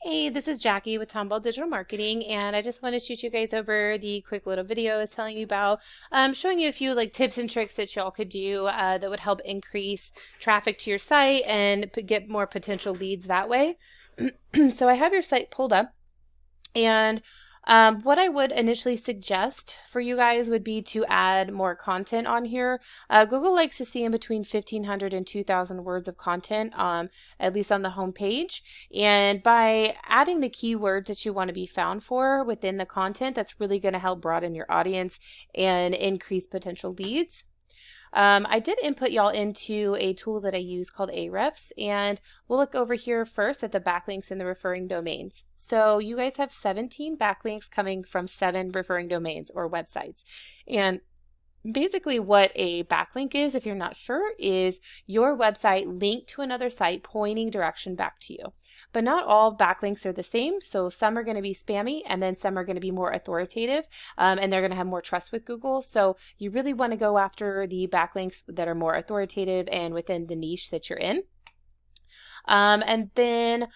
Hey, this is Jackie with Tomball Digital Marketing, and I just want to shoot you guys over the quick little video I was telling you about, showing you a few tips and tricks that y'all could do that would help increase traffic to your site and get more potential leads that way. So I have your site pulled up, and what I would initially suggest for you guys would be to add more content on here. Google likes to see in between 1,500 and 2,000 words of content, at least on the home page. And by adding the keywords that you want to be found for within the content, that's really going to help broaden your audience and increase potential leads. I did input y'all into a tool that I use called Ahrefs, and we'll look over here first at the backlinks and the referring domains. So you guys have 17 backlinks coming from 7 referring domains or websites. And basically what a backlink is, if you're not sure, is your website linked to another site pointing direction back to you. But not all backlinks are the same. So some are going to be spammy and then some are going to be more authoritative, and they're going to have more trust with Google. So you really want to go after the backlinks that are more authoritative and within the niche that you're in. And then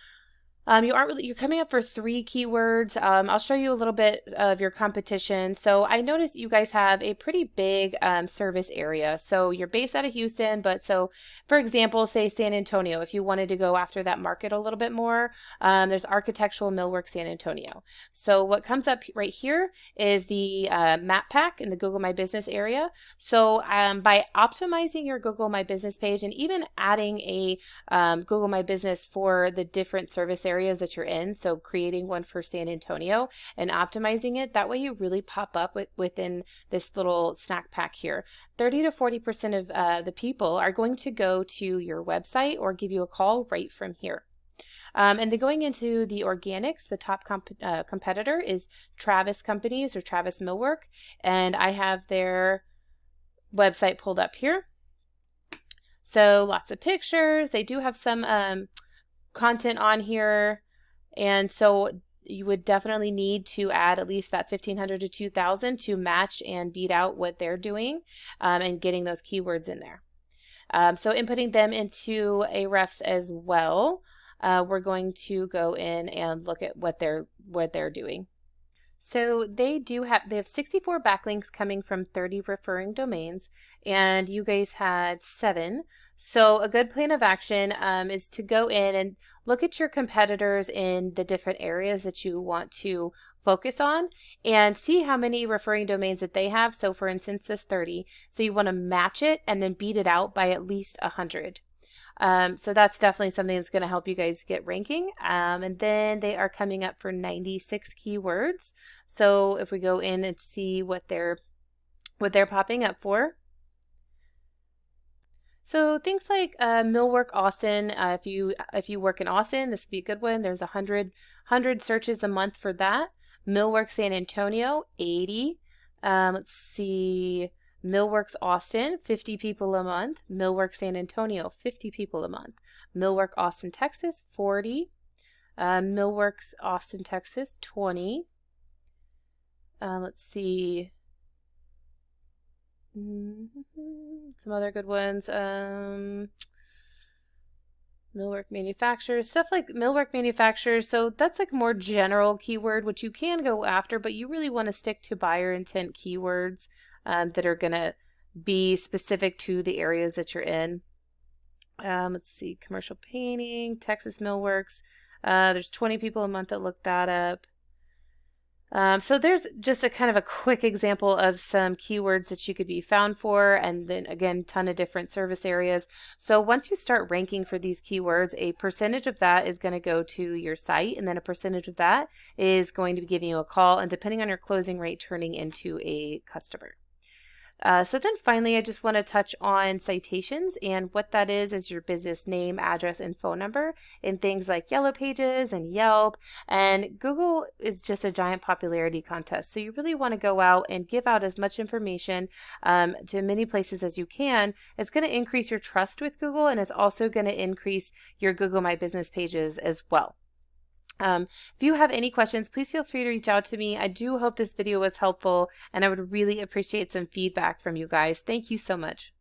you're coming up for 3 keywords. I'll show you a little bit of your competition. So I noticed you guys have a pretty big service area. So you're based out of Houston, but so for example, say San Antonio, if you wanted to go after that market a little bit more, there's Architectural, Millwork, San Antonio. So what comes up right here is the map pack in the Google My Business area. So by optimizing your Google My Business page and even adding a Google My Business for the different service areas that you're in, so creating one for San Antonio and optimizing it, that way you really pop up within this little snack pack here. 30 to 40% of the people are going to go to your website or give you a call right from here. And then going into the organics, the top competitor is Travis Companies or Travis Millwork, and I have their website pulled up here. So lots of pictures. They do have some content on here, and so you would definitely need to add at least that 1,500 to 2,000 to match and beat out what they're doing, and getting those keywords in there. So inputting them into Ahrefs as well, we're going to go in and look at what they're doing. So they have 64 backlinks coming from 30 referring domains, and you guys had 7. So a good plan of action is to go in and look at your competitors in the different areas that you want to focus on and see how many referring domains that they have. So for instance, this 30. So you want to match it and then beat it out by at least 100. So that's definitely something that's going to help you guys get ranking. And then they are coming up for 96 keywords. So if we go in and see what they're popping up for. So things like Millwork Austin, if you work in Austin, this would be a good one. There's 100 searches a month for that. Millwork San Antonio, 80. Let's see. Millworks Austin, 50 people a month. Millwork San Antonio, 50 people a month. Millwork Austin, Texas, 40. Millworks Austin, Texas, 20. Let's see. Some other good ones. Millwork manufacturers, stuff like millwork manufacturers. So that's like more general keyword, which you can go after, but you really want to stick to buyer intent keywords that are going to be specific to the areas that you're in. Let's see, commercial painting, Texas Millworks. There's 20 people a month that look that up. So there's just a kind of a quick example of some keywords that you could be found for, and then again, ton of different service areas. So once you start ranking for these keywords, a percentage of that is going to go to your site, and then a percentage of that is going to be giving you a call, and depending on your closing rate, turning into a customer. So then finally, I just want to touch on citations, and what that is your business name, address, and phone number in things like Yellow Pages and Yelp. And Google is just a giant popularity contest. So you really want to go out and give out as much information to many places as you can. It's going to increase your trust with Google, and it's also going to increase your Google My Business pages as well. If you have any questions, please feel free to reach out to me. I do hope this video was helpful, and I would really appreciate some feedback from you guys. Thank you so much.